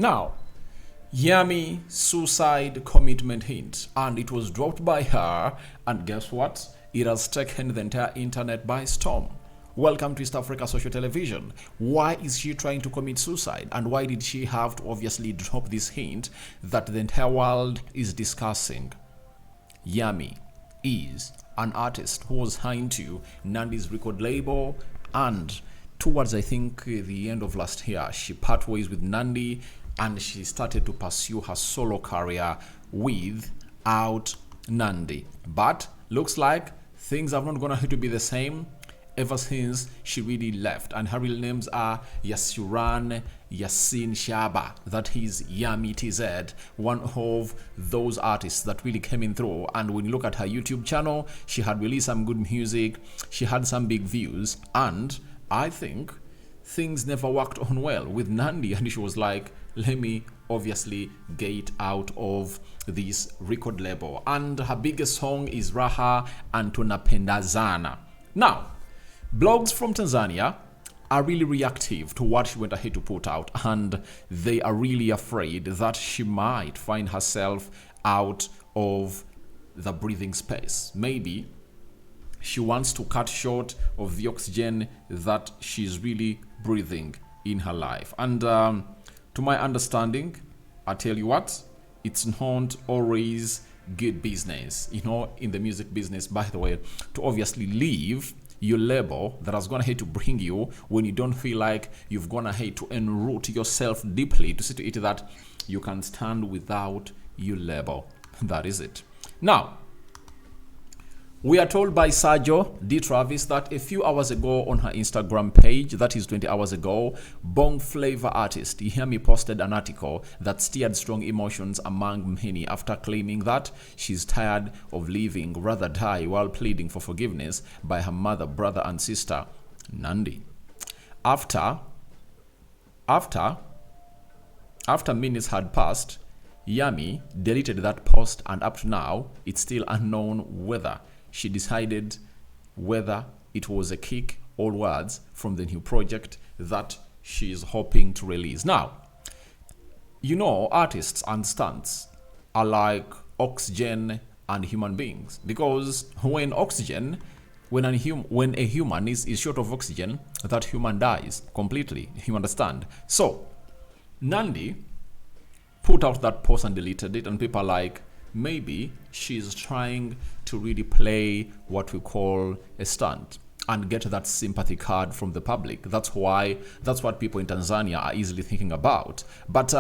Now, Yammi suicide commitment hint, and it was dropped by her, and guess what? It has taken the entire internet by storm. Welcome to East Africa Social Television. Why is she trying to commit suicide, and why did she have to obviously drop this hint that the entire world is discussing? Yammi is an artist who was signed to Nandi's record label, and towards I think the end of last year, she part ways with Nandi and she started to pursue her solo career without Nandi. But looks like things are not gonna have to be the same ever since she really left. And her real names are Yasuran Yasin Shaba. That is Yammi TZ, one of those artists that really came in through. And when you look at her YouTube channel, she had released some good music, she had some big views, and I think things never worked on well with Nandi, and she was like, let me obviously get out of this record label. And her biggest song is Raha and Tunapendazana. Now, blogs from Tanzania are really reactive to what she went ahead to put out, and they are really afraid that she might find herself out of the breathing space. Maybe she wants to cut short of the oxygen that she's really breathing in her life. And to my understanding, I tell you what, it's not always good business, in the music business, by the way, to obviously leave your label that has gone ahead to bring you when you don't feel like you've gone ahead to enroot yourself deeply to see to it that you can stand without your label. That is it. Now, we are told by Sergio D. Travis that a few hours ago on her Instagram page, that is 20 hours ago, Bong Flavor artist Yammi posted an article that stirred strong emotions among many after claiming that she's tired of living, rather die, while pleading for forgiveness by her mother, brother, and sister, Nandi. After minutes had passed, Yammi deleted that post, and up to now, it's still unknown whether she decided whether it was a kick or words from the new project that she is hoping to release. Now, artists and stunts are like oxygen and human beings, because when a human is short of oxygen, that human dies completely. You understand? So, Nandi put out that post and deleted it, and people are like, maybe she's trying to really play what we call a stunt and get that sympathy card from the public. That's what people in Tanzania are easily thinking about. But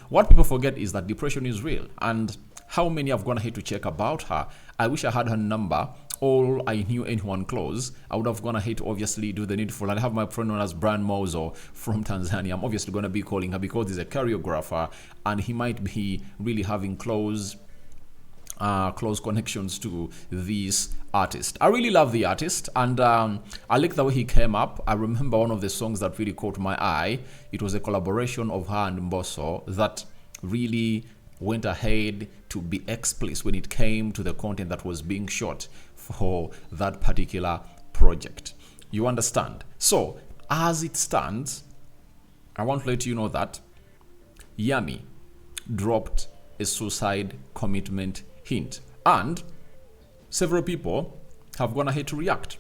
what people forget is that depression is real, and how many have gone ahead to check about her. I wish I had her number, or I knew anyone close. I would have gone ahead to obviously do the needful. I have my friend known as Brian Mozo from Tanzania. I'm obviously going to be calling her because he's a choreographer and he might be really having close connections to this artist. I really love the artist, and I like the way he came up. I remember one of the songs that really caught my eye. It was a collaboration of her and Mbosso that really went ahead to be explicit when it came to the content that was being shot for that particular project. You understand? So, as it stands, I want to let you know that Yammi dropped a suicide commitment hint, and several people have gone ahead to react,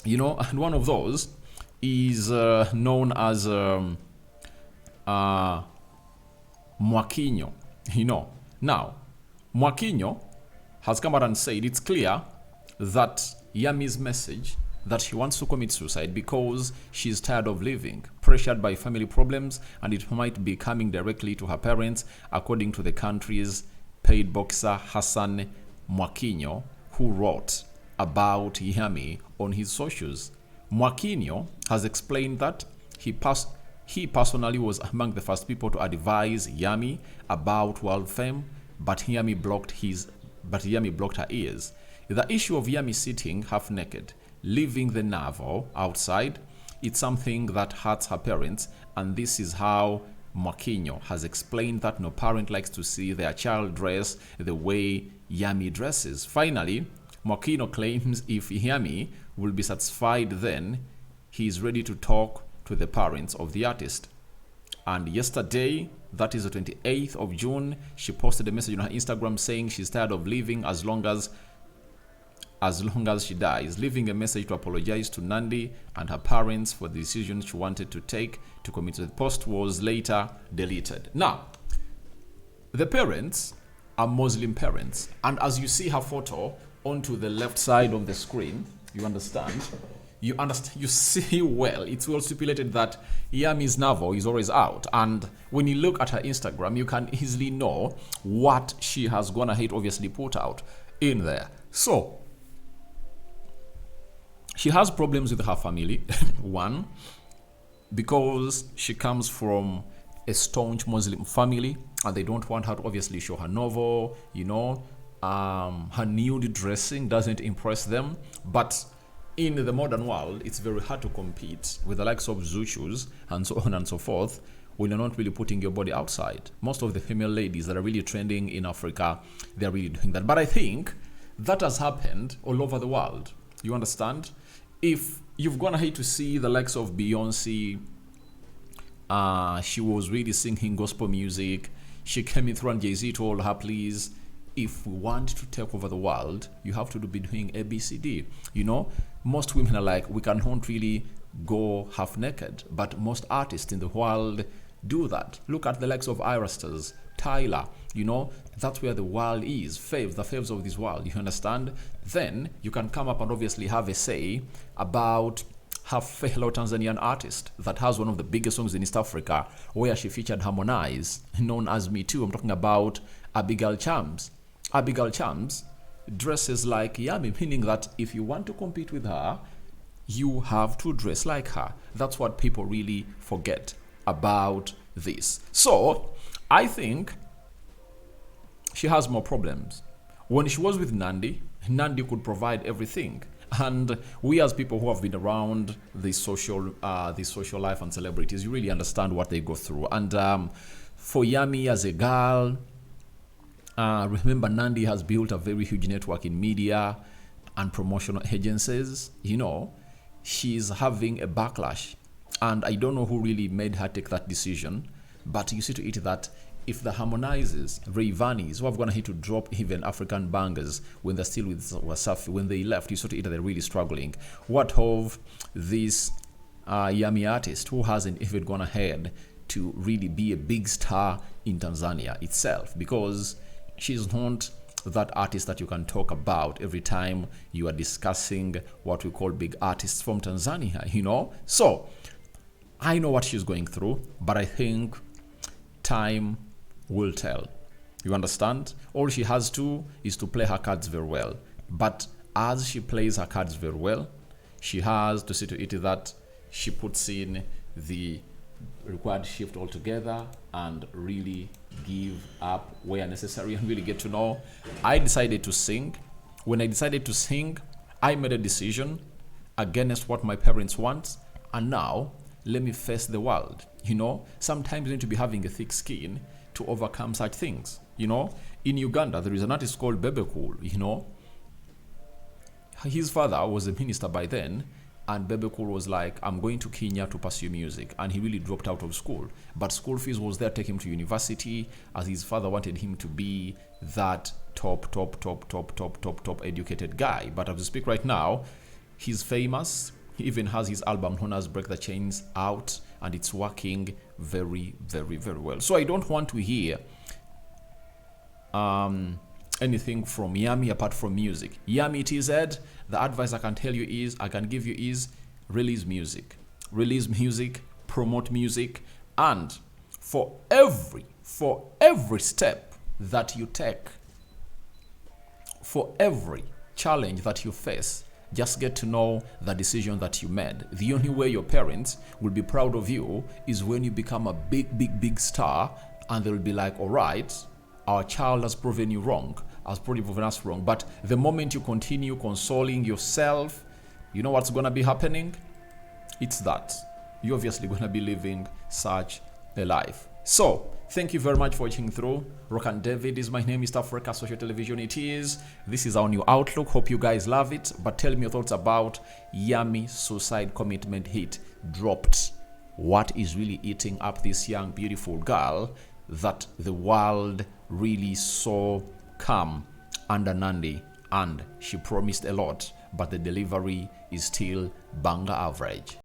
and one of those is known as Mwakinyo. Now Mwakinyo has come out and said it's clear that Yammi's message that she wants to commit suicide because she's tired of living, pressured by family problems, and it might be coming directly to her parents, according to the country's paid boxer Hassan Mwakinyo, who wrote about Yammi on his socials. Mwakinyo has explained that he personally was among the first people to advise Yammi about world fame, but Yammi blocked her ears. The issue of Yammi sitting half naked, leaving the navel outside, it's something that hurts her parents, and this is how Mwakinyo has explained that no parent likes to see their child dress the way Yammi dresses. Finally, Mwakinyo claims if Yammi will be satisfied, then he is ready to talk to the parents of the artist. And yesterday, that is the 28th of June, she posted a message on her Instagram saying she's tired of living as long as she dies, leaving a message to apologize to Nandi and her parents for the decision she wanted to take to commit suicide. The post was later deleted. Now, the parents are Muslim parents, and as you see her photo onto the left side of the screen, you understand, you see well, it's well stipulated that Yammi's Navo is always out, and when you look at her Instagram, you can easily know what she has gone ahead obviously put out in there. So she has problems with her family. One, because she comes from a staunch Muslim family and they don't want her to obviously show her novel, her nude dressing doesn't impress them. But in the modern world, it's very hard to compete with the likes of Zuchus and so on and so forth when you're not really putting your body outside. Most of the female ladies that are really trending in Africa, they're really doing that. But I think that has happened all over the world. You understand? If you've gone ahead to see the likes of Beyonce, she was really singing gospel music. She came in through and Jay-Z told her, please, if we want to take over the world, you have to be doing ABCD. Most women are like, we cannot really go half naked, but most artists in the world do that. Look at the likes of Irasters, Tyler, that's where the world is, the faves of this world, you understand? Then you can come up and obviously have a say about her fellow Tanzanian artist that has one of the biggest songs in East Africa where she featured Harmonize, known as Me Too. I'm talking about Abigail Chams. Abigail Chams dresses like Yammi, meaning that if you want to compete with her, you have to dress like her. That's what people really forget about this. So I think she has more problems. When she was with Nandi could provide everything. And we as people who have been around the social life and celebrities, you really understand what they go through. And for Yammi as a girl, remember Nandi has built a very huge network in media and promotional agencies. She's having a backlash. And I don't know who really made her take that decision. But you see to it that if the Harmonizers, Rayvannis, who have gone ahead to drop even African bangers when they're still with Wasafi, when they left, you saw to it that they're really struggling. What of this Yammi artist who hasn't even gone ahead to really be a big star in Tanzania itself? Because she's not that artist that you can talk about every time you are discussing what we call big artists from Tanzania, So I know what she's going through, but I think time will tell. You understand? All she has to is to play her cards very well. But as she plays her cards very well, she has to see to it that she puts in the required shift altogether and really give up where necessary and really get to know. I decided to sing. When I decided to sing, I made a decision against what my parents want, and now let me face the world. Sometimes you need to be having a thick skin to overcome such things. In Uganda, there is an artist called Bebe Cool. His father was a minister by then, and Bebe Cool was like, I'm going to Kenya to pursue music. And he really dropped out of school. But school fees was there to take him to university, as his father wanted him to be that top educated guy. But as we speak right now, he's famous. He even has his album known as Break the Chains out, and it's working very, very, very well. So I don't want to hear anything from Yammi apart from music. Yammi TZ, the advice I can give you is release music. Release music, promote music, and for every step that you take, for every challenge that you face, just get to know the decision that you made. The only way your parents will be proud of you is when you become a big star, and they'll be like, all right, our child has proven you wrong, has proven us wrong. But the moment you continue consoling yourself, you know what's going to be happening? It's that you're obviously going to be living such a life. So thank you very much for watching through. Rock and David is my name. East Africa Social Television it is. This is our new outlook. Hope you guys love it. But tell me your thoughts about Yammi suicide commitment hit dropped what is really eating up this young, beautiful girl that the world really saw come under Nandi, and she promised a lot, but the delivery is still banger average.